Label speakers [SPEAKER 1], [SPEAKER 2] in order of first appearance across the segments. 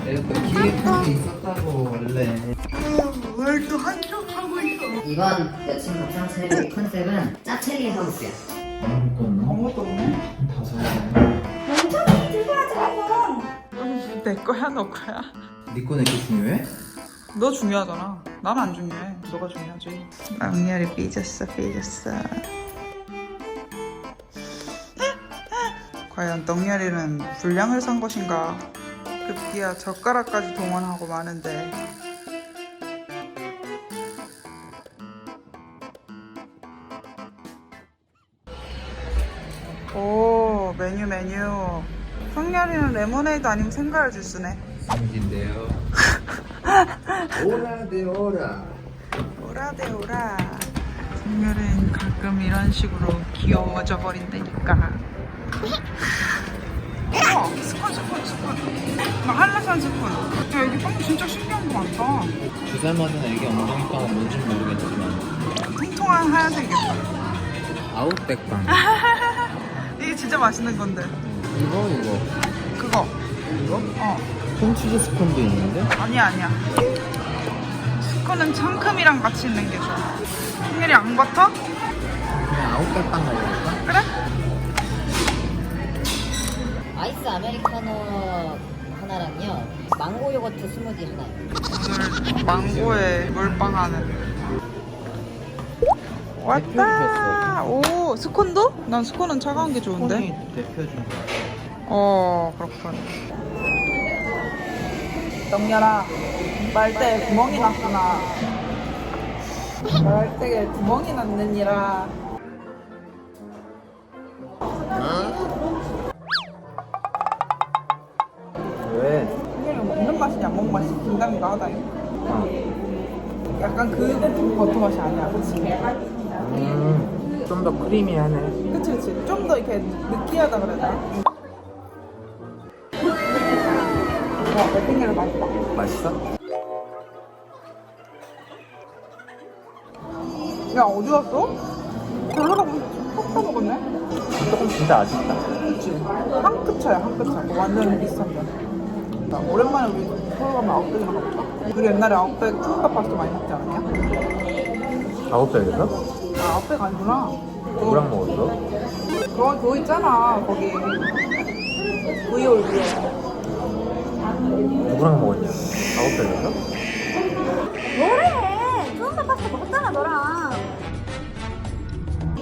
[SPEAKER 1] 내가 또 기획품이 있었다고 원래.
[SPEAKER 2] 뭘 또 한쪽하고 있어.
[SPEAKER 3] 이번 여친 밥상 차례 컨셉은 짜체리 하우스야.
[SPEAKER 1] 아무것도 없나?
[SPEAKER 2] 아무것도 없네.
[SPEAKER 1] 다 사야
[SPEAKER 2] 멍청이 들고 가지 말고. 내 거야 너 거야?
[SPEAKER 1] 네 거 내게 중요해?
[SPEAKER 2] 너 중요하잖아. 난 안 중요해. 너가 중요하지. 엉열이 삐졌어. 과연 덩열이는 불량을 산 것인가? 급기야 젓가락까지 동원하고 마는데. 오, 메뉴. 성열이는 레모네이드 아니면 생과일 주스네.
[SPEAKER 1] 생긴데요. 오라 데 오라.
[SPEAKER 2] 오라대 오라. 성열이는 가끔 이런 식으로 귀여워져 버린다니까. 스푼. 나 한라산 스푼. 야, 여기 빵 진짜 신기한 거 많다.
[SPEAKER 1] 2살 맞은 애기 엉덩이빵은 뭔지 모르겠지만
[SPEAKER 2] 통통한 하얀색이야.
[SPEAKER 1] 아웃백빵.
[SPEAKER 2] 이게 진짜 맛있는 건데.
[SPEAKER 1] 이거
[SPEAKER 2] 그거.
[SPEAKER 1] 이거?
[SPEAKER 2] 어.
[SPEAKER 1] 콘치즈 스푼도 있는데?
[SPEAKER 2] 아니야. 스콘은 청큼이랑 같이 있는 게 좋아. 성열이 안 버터?
[SPEAKER 1] 그냥 아웃백빵 먹을까?
[SPEAKER 2] 그래?
[SPEAKER 3] 아이스 아메리카노 하나랑요. 망고 요거트 스무디 하나요.
[SPEAKER 2] 오늘 망고에 물빵하는. 왔다. 오, 스콘도? 난 스콘은 차가운 게 좋은데.
[SPEAKER 1] 스푼이 대표준
[SPEAKER 2] 그렇군. 덩열아, 말대에 구멍이 났구나. 말대에 구멍이 났느니라.
[SPEAKER 1] 왜?
[SPEAKER 2] 성열이 먹는 맛이냐, 안 먹는 맛이 긴가민가 하다. 약간 그 버터 맛이 아니야, 그치?
[SPEAKER 1] 좀 더 크리미하네.
[SPEAKER 2] 그치. 좀 더 이렇게 느끼하다 그래야 되나? 와, 맵핑이를 맛있다.
[SPEAKER 1] 맛있어?
[SPEAKER 2] 야, 어디 갔어? 별로라고 쏙 따먹었네?
[SPEAKER 1] 조금 진짜 아쉽다.
[SPEAKER 2] 그치. 한 끗 차야, 한 끗 차. 완전 비슷한데. 나 오랜만에 우리 서울 가면 아웃백이나 가볼까? 우리 옛날에 아웃백 푸드밥 파스타 많이 먹지 않았냐?
[SPEAKER 1] 아웃백에서?
[SPEAKER 2] 아, 아웃백 아니구나.
[SPEAKER 1] 누구랑 먹었어?
[SPEAKER 2] 그거 있잖아, 거기. 브이올 위에.
[SPEAKER 1] 누구랑 먹었냐? 아웃백에서?
[SPEAKER 4] 뭐래? 푸른밥 파스타 먹었잖아 너랑.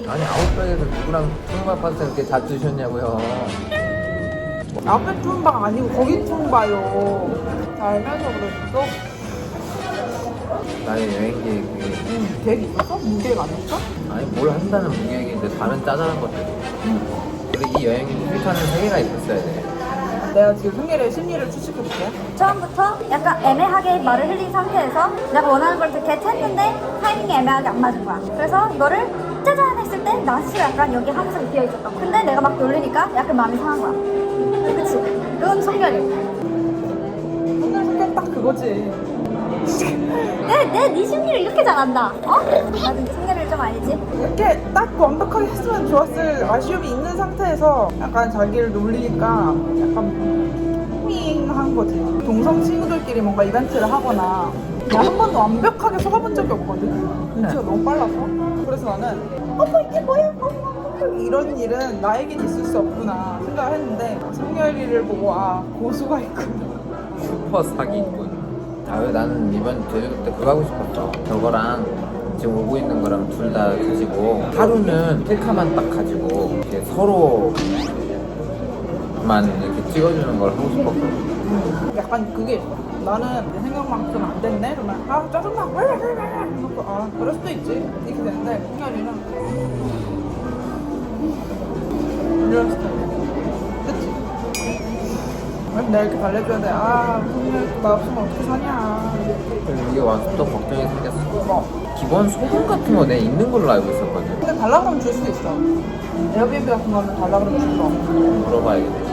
[SPEAKER 1] 아니 아웃백에서 누구랑 통밥 파스타 이렇게 다 드셨냐고요.
[SPEAKER 2] 아웃백 푸른밥 아니고 거기 푸른밥요. 알면서 그랬어?
[SPEAKER 1] 나의 여행 계획이
[SPEAKER 2] 계획 있었어? 무계획 아니었어?
[SPEAKER 1] 아니 뭘 한다는 무계획인데 다른 짜잘한 것들. 그리고 이 여행이 휴식하는 세계가 있었어야 돼.
[SPEAKER 2] 내가 지금 승리의 심리를 추측해볼게.
[SPEAKER 4] 처음부터 약간 애매하게 말을 흘린 상태에서 내가 원하는 걸 이렇게 했는데 타이밍이 애매하게 안 맞은 거야. 그래서 이거를 짜잔 했을 때 나스가 약간 여기 항상 비어 있었던 거야. 근데 내가 막 놀리니까 약간 마음이 상한 거야. 그치? 그건 성결이.
[SPEAKER 2] 승리 성격 딱 그거지.
[SPEAKER 4] 네 심리를 이렇게 잘한다. 어? 나도 성결이를 좀 알지?
[SPEAKER 2] 이렇게 딱 완벽하게 했으면 좋았을 아쉬움이 있는 상태에서 약간 자기를 놀리니까 약간 밍한 거지. 동성 친구들끼리 뭔가 이벤트를 하거나 나 한 번도 완벽하게 속아본 적이 없거든. 눈치가 너무 빨라서. 그래서 나는 어머 이게 뭐야? 이런 일은 나에겐 있을 수 없구나 생각을 했는데 성열이를 보고 아 고수가 있구나.
[SPEAKER 1] 슈퍼 사기꾼. 아 왜 나는 이번 제주도 때 그거 하고 싶었어. 저거랑 지금 오고 있는 거랑 둘 다 가지고 하루는 셀카만 딱 가지고 이렇게 서로만 이렇게 찍어주는 걸 하고 싶었거든.
[SPEAKER 2] 약간 그게 있어. 나는 내 생각만큼 안 됐네? 그러면 아 짜증나 이러고 아 그럴 수도 있지 이렇게 되는데 승열이는 이런 스타일이야. 그치? 왜 내가 이렇게 달래줘야 돼? 아 승열 나 없으면 어떻게 사냐.
[SPEAKER 1] 이게 와서 또 걱정이 생겼어.
[SPEAKER 2] 뭐
[SPEAKER 1] 기본 소금 같은 거 내가 있는 걸로 알고 있었거든.
[SPEAKER 2] 근데 달라고 하면 줄 수도 있어. 에어비앤비 같은 거는 달라고 하면 줄 수 없어.
[SPEAKER 1] 물어봐야겠네.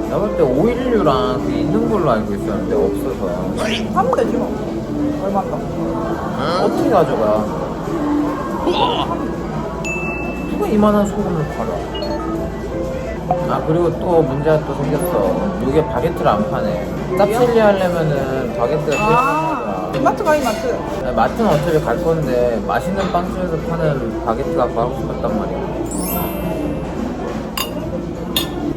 [SPEAKER 1] 내가 볼 때 오일류랑 그게 있는 걸로 알고 있었는데 없어서.
[SPEAKER 2] 사면 되지 뭐. 얼마나.
[SPEAKER 1] 어떻게 가져가? 누가 이만한 소금을 팔아? 아 그리고 또 문제가 또 생겼어. 이게 바게트를 안 파네. 짭칠리 하려면은 바게트가 필요하더라.
[SPEAKER 2] 이마트 가 이마트.
[SPEAKER 1] 마트는 어차피 갈 건데 맛있는 빵집에서 파는 바게트 갖고 하고 싶었단 말이야.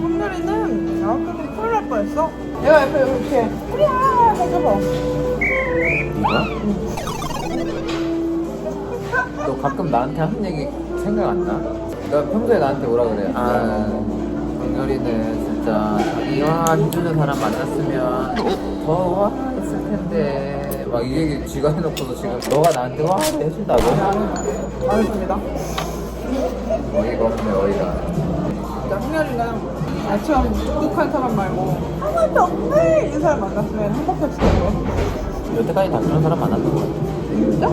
[SPEAKER 2] 한별이는 나한테는 큰일 날 뻔했어. 내가 옆에 이렇게 프리야 해줘서.
[SPEAKER 1] 네가? 너 가끔 나한테 한 얘기 생각 안 나? 너 평소에 나한테 뭐라 그래? 아 정열이는 진짜 자기와 힘주는 사람 만났으면 더 와 했을 텐데 막 이 얘기 쥐가 해놓고서 지금 너가 나한테 와 해준다고?
[SPEAKER 2] 안 해줍니다.
[SPEAKER 1] 어이가 없네 어이가.
[SPEAKER 2] 진짜 흥렬이는 나처럼 뚝뚝한 사람 말고 아무것도 없네 이런 사람 만났으면 행복했을 텐데.
[SPEAKER 1] 여태까지 다 그런 사람 만났던 거야.
[SPEAKER 2] 진짜?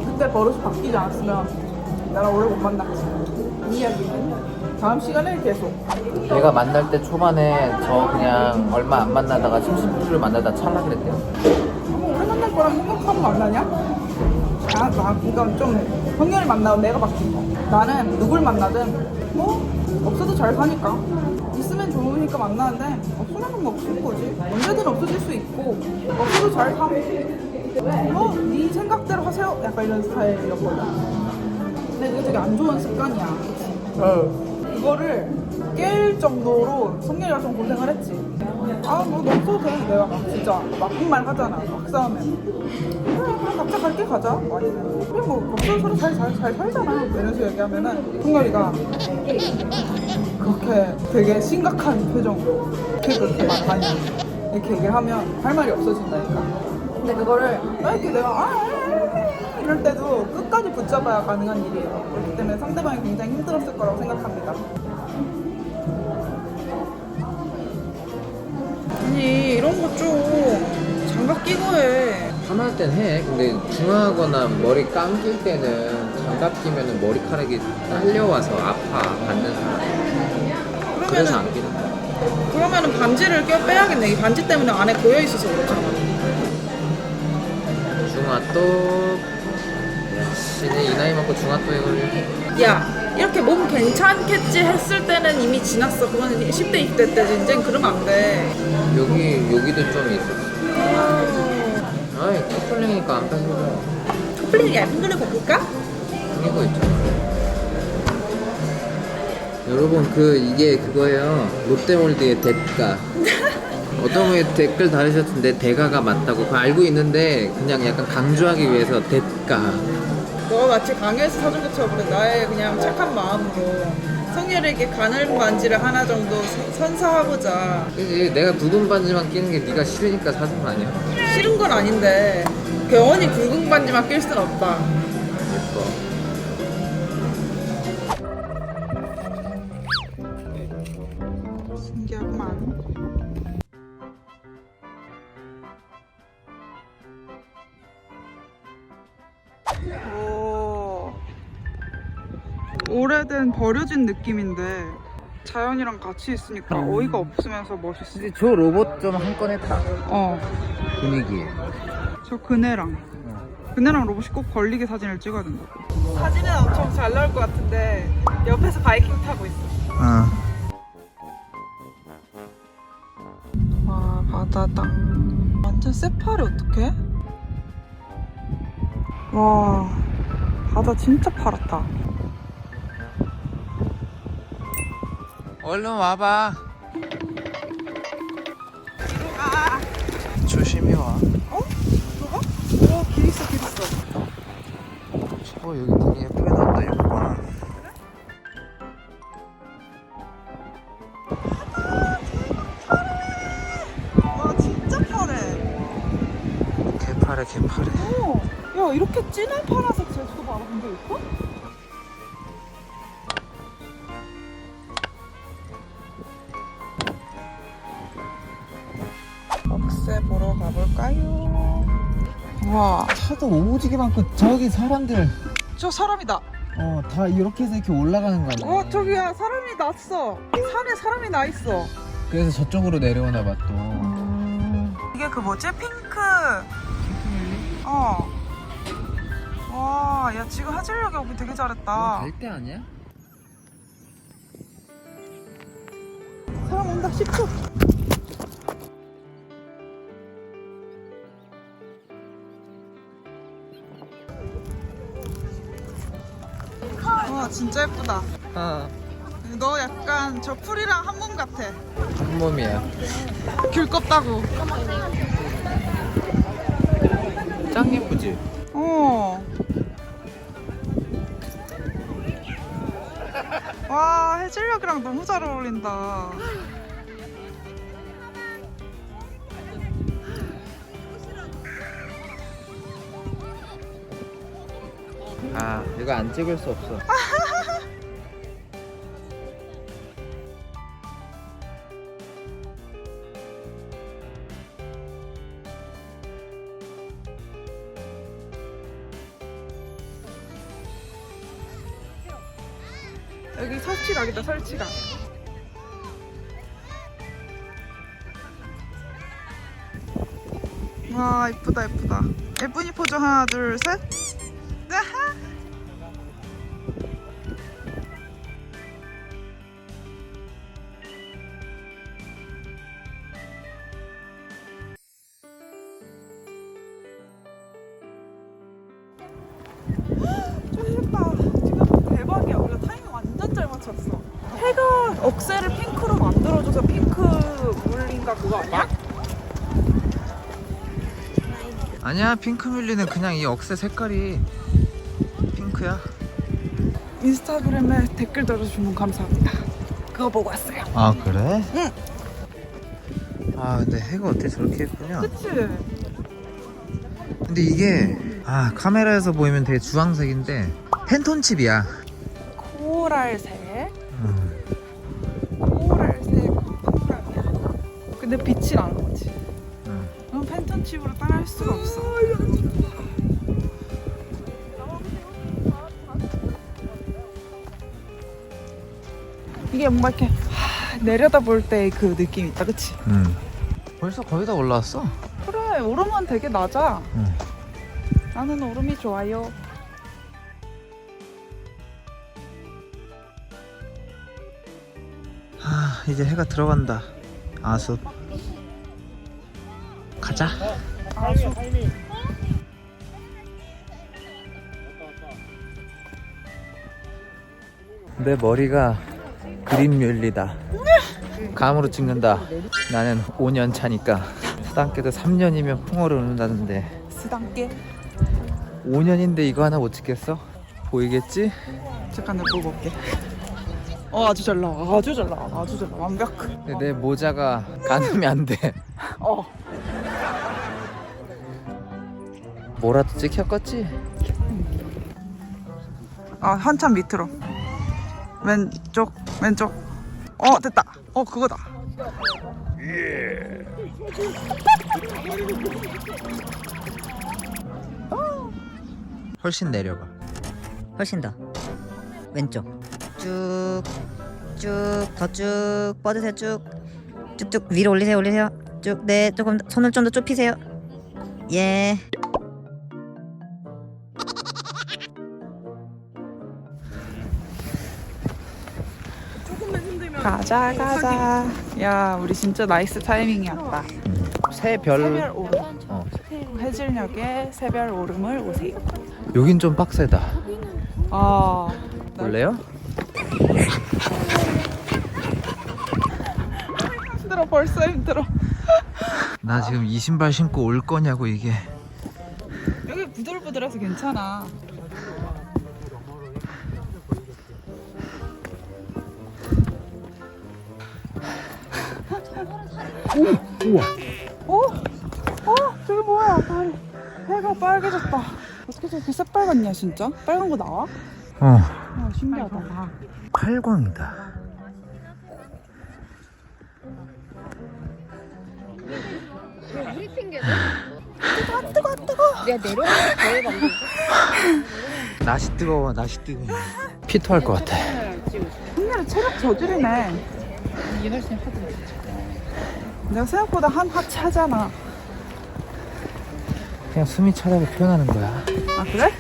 [SPEAKER 2] 그때 버릇이 바뀌지 않았으면 나랑 오래 못 만났지. 이 이야기는 다음 시간에 계속.
[SPEAKER 1] 내가 만날 때 초반에 저 그냥 얼마 안 만나다가 심심풀이를 만나다 찰나 그랬대요.
[SPEAKER 2] 오래 만날 거랑 생각하고 만나냐? 나 이건 좀 흥렬이 만나고 내가 바뀐 거. 나는 누굴 만나든 뭐 없어도 잘 사니까 있으면 좋으니까 만나는데 없으면 뭐 없을 거지. 언제든 없어질 수 있고 없어도 잘 사. 네 생각대로 하세요. 약간 이런 스타일이었거든. 근데 이게 되게 안 좋은 습관이야. 그거를 깰 정도로 성렬이가 좀 고생을 했지. 뭐 너 없어도 돼. 내가 막 진짜 막말 하잖아. 막 싸우면. 그래 각자 갈 길 가자. 아니면 그래 뭐 없어도 서로 잘 살잖아. 이러면서 얘기하면은 성렬이가 그렇게 되게 심각한 표정으로 그렇게 많이 이렇게 얘기를 하면 할 말이 없어진다니까. 근데 그거를 이렇게 내가 이럴 때도 끝까지 붙잡아야 가능한 일이에요. 그렇기 때문에 상대방이 굉장히 힘들었을 거라고 생각합니다. 아니 이런 거 좀 장갑 끼고 해.
[SPEAKER 1] 파마할 땐 해. 근데 중화하거나 머리 감길 때는 장갑 끼면 머리카락이 딸려와서 아파 받는 사람. 그래서 안 끼는 거야.
[SPEAKER 2] 그러면은 반지를 빼야겠네. 이 반지 때문에 안에 고여 있어서 그렇잖아.
[SPEAKER 1] 중화또 역시 이 나이 먹고 중화또에 걸려.
[SPEAKER 2] 야 이렇게 몸 괜찮겠지 했을 때는 이미 지났어. 그거는 10대 20대 때지. 이젠 그러면 안 돼.
[SPEAKER 1] 여기도 좀 있었어. 아이 커플링이니까 안 뺏겨.
[SPEAKER 2] 커플링이 얇은 거를 바꿀까?
[SPEAKER 1] 이거 있잖아. 여러분 이게 그거예요. 롯데월드의 대가. 어떤 분이 댓글 달으셨는데 대가가 맞다고 그거 알고 있는데 그냥 약간 강조하기 위해서 대가.
[SPEAKER 2] 너 마치 강요해서 사준 것처럼 그래. 나의 그냥 착한 마음으로 성렬에게 가늘 반지를 하나 정도 선사하고자.
[SPEAKER 1] 그치 내가 굵은 반지만 끼는 게 네가 싫으니까 사준 거 아니야?
[SPEAKER 2] 싫은 건 아닌데 영원히 굵은 반지만 낄 순 없다.
[SPEAKER 1] 예뻐.
[SPEAKER 2] 신기하구만. 오래된 버려진 느낌인데 자연이랑 같이 있으니까 어이가 없으면서 멋있어.
[SPEAKER 1] 근데 저 로봇 좀 한 건 했다. 분위기에.
[SPEAKER 2] 저 그네랑 로봇이 꼭 걸리게 사진을 찍어야 된다고. 사진은 엄청 잘 나올 것 같은데 옆에서 바이킹 타고 있어. 와 바다다. 완전 새파래. 어떡해? 와 바다 진짜 파랗다.
[SPEAKER 1] 얼른 와봐.
[SPEAKER 2] 뒤로 가.
[SPEAKER 1] 조심히 와.
[SPEAKER 2] 들어가? 길 있어.
[SPEAKER 1] 여기 되게 예쁘게 나온다 이거 봐.
[SPEAKER 2] 와 진짜 파래.
[SPEAKER 1] 개파래.
[SPEAKER 2] 야 이렇게 진한 파란색 제주도 바로 본 적 있어? 억새 보러 가볼까요? 와
[SPEAKER 1] 차도 오지게 많고 저기 사람들
[SPEAKER 2] 저 사람이다.
[SPEAKER 1] 다 이렇게 해서 이렇게 올라가는 거 아니야?
[SPEAKER 2] 저기야 사람이 났어. 산에 사람이 나 있어.
[SPEAKER 1] 그래서 저쪽으로 내려오나 봐 또.
[SPEAKER 2] 이게 그 뭐지? 핑크. 와, 야 지금 화질력이 오기 되게 잘했다.
[SPEAKER 1] 갈 때 아니야?
[SPEAKER 2] 사람 온다. 10초. 와 진짜 예쁘다. 너 약간 저 풀이랑 한 몸 같아.
[SPEAKER 1] 한 몸이야.
[SPEAKER 2] 귤 껍다고.
[SPEAKER 1] 짱 예쁘지?
[SPEAKER 2] 어. 와 해질녘이랑 너무 잘 어울린다.
[SPEAKER 1] 아 이거 안 찍을 수 없어.
[SPEAKER 2] 여기 설치각이다 설치각. 와 이쁘다 이쁘다. 예쁜이 포즈 하나 둘 셋. 아하. 쫄렸다. 지금 대박이야. 우리가 타이밍 완전 잘 맞췄어. 해가 억새를 핑크로 만들어줘서 핑크 물린가 그거 아니야?
[SPEAKER 1] 아니야 핑크뮬리는 그냥 이 억새 색깔이 핑크야.
[SPEAKER 2] 인스타그램에 댓글 달아주시면 감사합니다. 그거 보고 왔어요.
[SPEAKER 1] 아 그래?
[SPEAKER 2] 응.
[SPEAKER 1] 아 근데 해가 어떻게 저렇게 예쁘냐?
[SPEAKER 2] 그치?
[SPEAKER 1] 근데 이게 아 카메라에서 보이면 되게 주황색인데 팬톤칩이야.
[SPEAKER 2] 코랄색. 코랄색 깜깜이야. 근데 빛이 나는 거지. 그럼 팬톤칩으로 따라할 수가 없어. 이게 뭔가 이렇게 내려다 볼 때 그 느낌 있다, 그치?
[SPEAKER 1] 벌써 거의 다 올라왔어.
[SPEAKER 2] 그래, 오름은 되게 낮아.
[SPEAKER 1] 응.
[SPEAKER 2] 나는 오름이 좋아요.
[SPEAKER 1] 아 이제 해가 들어간다. 아숲 가자. 내 머리가 그린뮬리다. 감으로 찍는다. 나는 5년 차니까. 수단께도 3년이면 풍어를 얻는다는데
[SPEAKER 2] 스단계.
[SPEAKER 1] 5년인데 이거 하나 못 찍겠어? 보이겠지?
[SPEAKER 2] 잠깐 내가 보고 올게. 아주 잘 나와. 아주 잘 나와. 아주 잘 나와. 완벽.
[SPEAKER 1] 근데 내 모자가 가늠이 안 돼. 뭐라도 찍혔겠지?
[SPEAKER 2] 한참 밑으로. 왼쪽, 왼쪽. 됐다. 그거다.
[SPEAKER 1] 훨씬 내려가.
[SPEAKER 5] 훨씬 더 왼쪽 쭉쭉 더 쭉 뻗으세요. 쭉쭉쭉 위로 올리세요. 쭉. 네, 조금 손을 좀 더 좁히세요. 예.
[SPEAKER 2] 가자. 야, 우리 진짜 나이스 타이밍이었다.
[SPEAKER 1] 새별.
[SPEAKER 2] 새별 오름. 해질녘에 새별 오름을 오세요.
[SPEAKER 1] 여긴 좀 빡세다. 볼래요?
[SPEAKER 2] 힘들어, 벌써 힘들어.
[SPEAKER 1] 나 지금 이 신발 신고 올 거냐고 이게.
[SPEAKER 2] 여기 부들부들해서 괜찮아. 저기 뭐야? 다리. 해가 빨개졌다. 어떻게 저렇게 새빨갛냐 진짜? 빨간 거 나와? 신기하다.
[SPEAKER 1] 팔광이다.
[SPEAKER 4] 내가 내려가서 거울 봐.
[SPEAKER 1] 날씨 뜨거워. 피토할 것 같아.
[SPEAKER 2] 근데 체력 저질이네. 내가 생각보다 한 하체 하잖아.
[SPEAKER 1] 그냥 숨이 차다고 표현하는 거야.
[SPEAKER 2] 아 그래?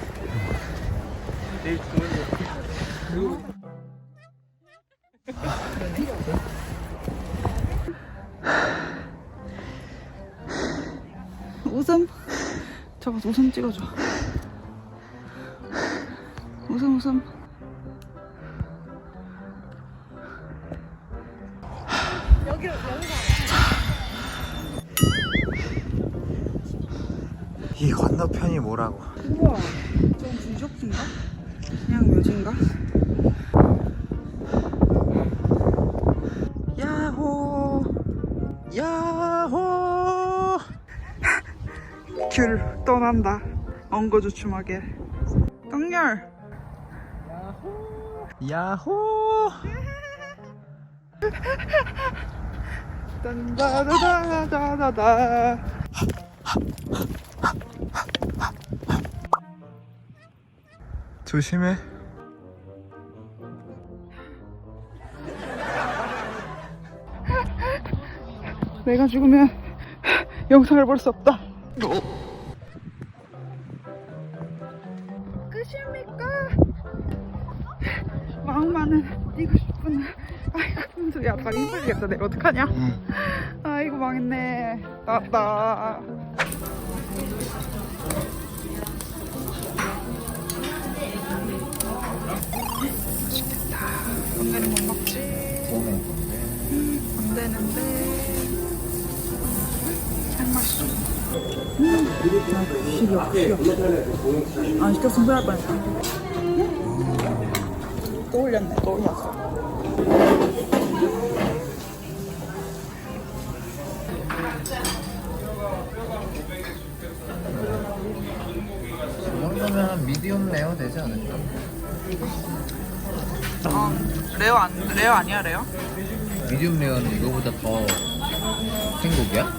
[SPEAKER 2] 웃음. 저거 웃음 찍어줘. 웃음.
[SPEAKER 1] 이 건너편이 뭐라고?
[SPEAKER 2] 우와, 저건 분석인가? 그냥 묘지인가? 야호, 야호. 귤 떠난다. 엉거주춤하게. 떡열.
[SPEAKER 1] 야호!
[SPEAKER 2] 딴다다다다다다.
[SPEAKER 1] 조심해.
[SPEAKER 2] 내가 죽으면 영상을 볼 수 없다. 끝입니까? 마음만은 뛰고 싶구나. 아이고, 야, 다리 힘들겠다. 내가 어떡하냐? 아이고, 망했네. 나왔다. 맛있겠다. 오늘은 못 먹지? 안 되는데. 잘 맛있어. 안 시켰으면 후회할 뻔했다. 또 올렸네. 또 올렸어.
[SPEAKER 1] 이 정도면 미디움 레어 되지 않을까?
[SPEAKER 2] 레어 아니야, 레어?
[SPEAKER 1] 미디움 레어는 이거보다 더 행복이야?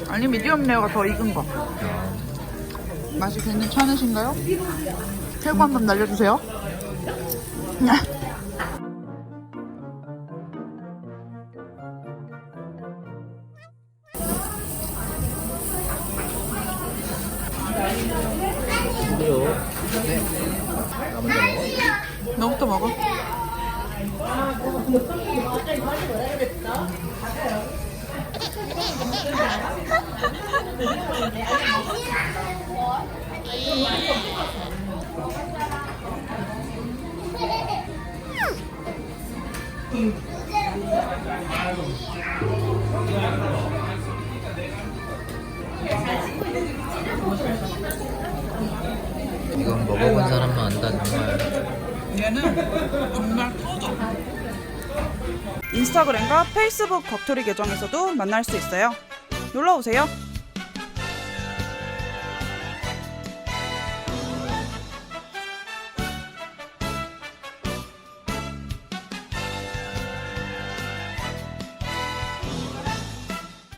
[SPEAKER 2] 아니, 미디엄 레어가 더 익은 거. 맛이 괜찮으신가요? 최고 한번 날려주세요.
[SPEAKER 1] 네. 나 먼저 먹어.
[SPEAKER 2] 너부터 먹어.
[SPEAKER 1] 이건 먹어본 사람만 안다 정말.
[SPEAKER 2] 얘는 정말 터져. 인스타그램과 페이스북 겉토리 계정에서도 만날 수 있어요. 놀러오세요.